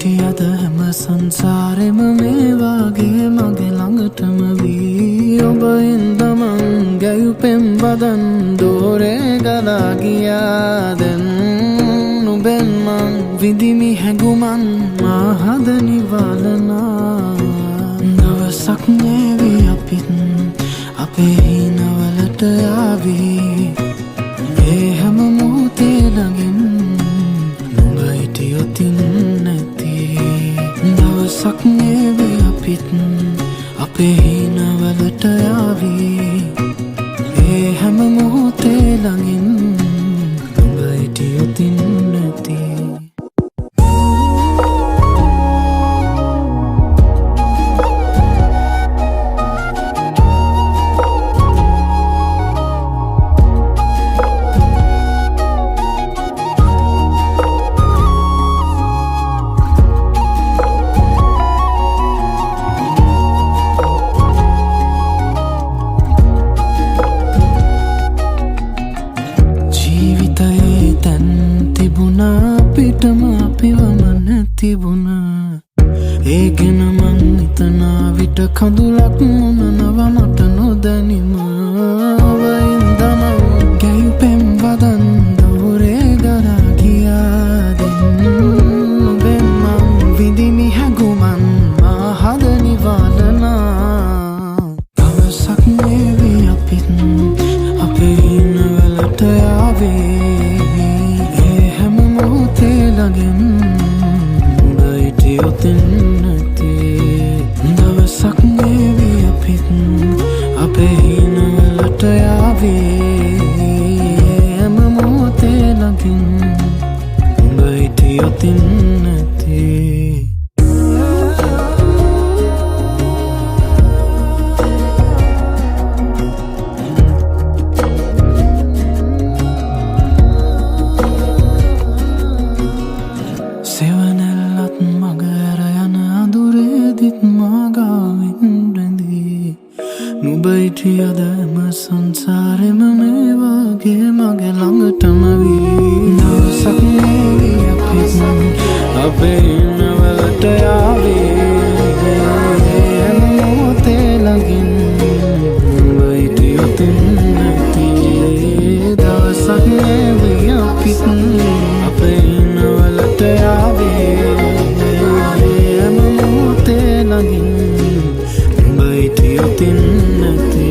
හිටියද හැම සංසාරෙම මේ වාගේ මගේ ළඟටම වී ඔබ ඉඳමන් ගැයුපෙම් බදන් දෝරේ ගලා ගියා දැන් නුඹෙන් මං විඳිමි හැඟුමන් මාහද නිවලනා දවසක් නේවි අපිත් අපේ හිනවලට ආවී ඒ හැම මොහොතේ ළඟින් නුඹ හිටියොතින් නැති දවසක් නේවි අපිත් අපේ හිනවලට ආවී ඒ හැම මොහොතේ ළඟින් නුඹ හිටියොතින් නැති පිටම අපිවම නැතිබුණා ඒ ගැන මං හිතනා විට කඳුලක් මොනනව මට නොදැනිම වයින්දම ගැයුපෙම් වදන් දෝරේ ගලා ගියා දැන් නුඹෙන් මං විඳිමි හැඟුමන් මාහද නිවලනා දවසක් නේවි අපිත් අපේ හිනවලට ආවේ හිටියොතින් නැති දවසක් නේවි අපිත් අපේ හිනවලට ආවේ හැම මොහොතේ ළඟින් උඹ හිටියොතින් නැති සෙවනැල්ලත් මගහැර යන අඳුරේදිත් මාගාවින් රැඳී නුඹ හිටියද හැම සංසාරෙම මේ වාගේ මගේ ළඟටම වී දවසක් නේවි අපිත් අපේ හිනවලට ආවේ හැම මොහොතේ ළඟින් නුඹ හිටියොතින් නැති දවසක් නේවි අපිත් අපේ හිනවලට ආවේ හැම මොහොතේ ළඟින් නුඹ හිටියොතින් නැති